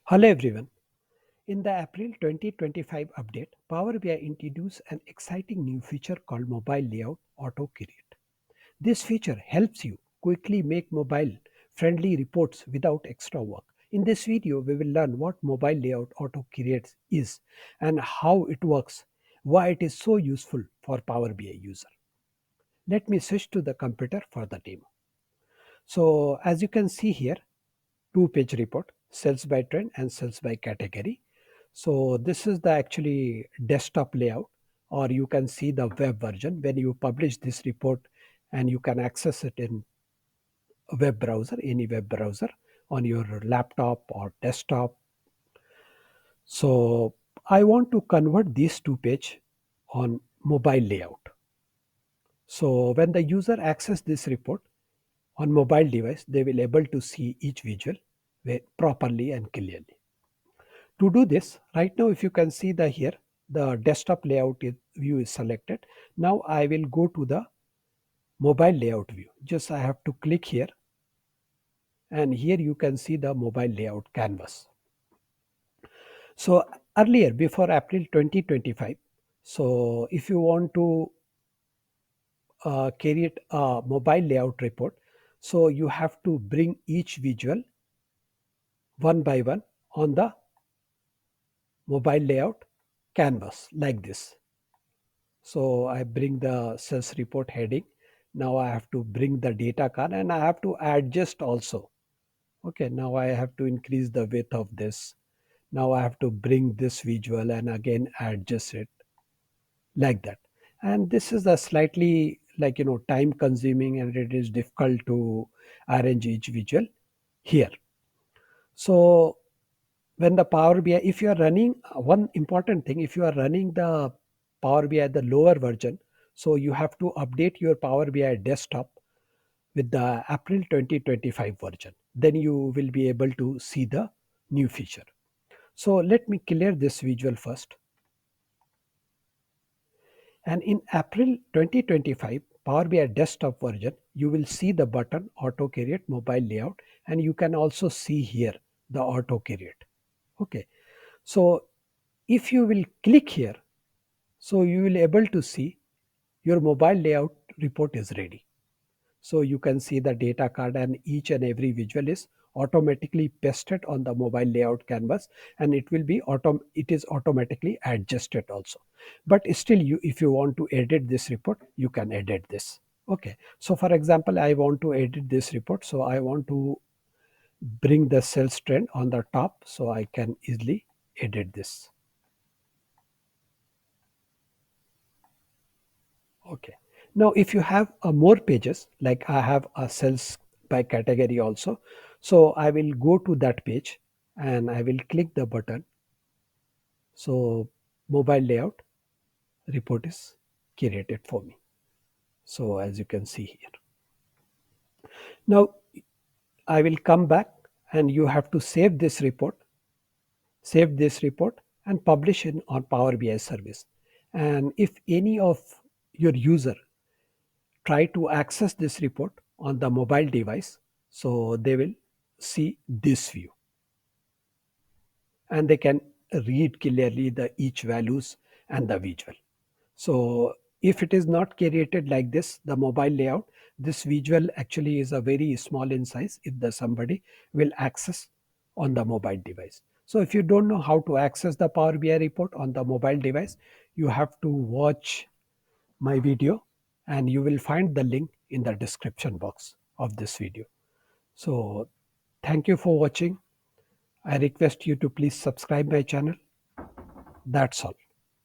Hello everyone. In the April 2025 update, Power BI introduced an exciting new feature called Mobile Layout Auto Create. This feature helps you quickly make mobile friendly reports without extra work. In this video, we will learn what Mobile Layout Auto Create is and how it works, why it is so useful for Power BI user. Let me switch to the computer for the demo. So as you can see here, two-page report, sales by trend and sales by category. So this is the actually desktop layout, or you can see the web version when you publish this report, and you can access it in a web browser, any web browser on your laptop or desktop. So I want to convert these two page on mobile layout. So when the user access this report on mobile device, they will able to see each visual properly and clearly. To do this, right now if you can see the here, the desktop layout view is selected. Now I will go to the mobile layout view. Just I have to click here, and here you can see the mobile layout canvas. So earlier, before April 2025, so if you want to create a mobile layout report, so you have to bring each visual one by one on the mobile layout canvas like this. So I bring the sales report heading. Now I have to bring the data card and I have to adjust also. Okay, now I have to increase the width of this. Now I have to bring this visual and again adjust it like that. And this is a slightly time consuming, and it is difficult to arrange each visual here. So when the Power BI, if you are running, one important thing, if you are running the Power BI the lower version, so you have to update your Power BI desktop with the April 2025 version. Then you will be able to see the new feature. So let me clear this visual first. And in April 2025 Power BI desktop version, you will see the button Auto Create Mobile Layout, and you can also see here the Auto Create. Okay. So if you will click here, so you will able to see your mobile layout report is ready. So you can see the data card, and each and every visual is automatically pasted on the mobile layout canvas, and it is automatically adjusted also. But still, you if you want to edit this report, you can edit this. Okay, so for example, I want to edit this report, so I want to bring the sales trend on the top, so I can easily edit this. Okay. Now, if you have more pages, like I have a sales by category also, so I will go to that page and I will click the button. So mobile layout report is created for me. So as you can see here. Now I will come back, and you have to save this report and publish it on Power BI service. And if any of your user try to access this report on the mobile device, so they will see this view, and they can read clearly the each values and the visual. So if it is not created like this, the mobile layout, this visual actually is a very small in size if the somebody will access on the mobile device. So if you don't know how to access the Power BI report on the mobile device, you have to watch my video, and you will find the link in the description box of this video. So thank you for watching. I request you to please subscribe my channel. That's all.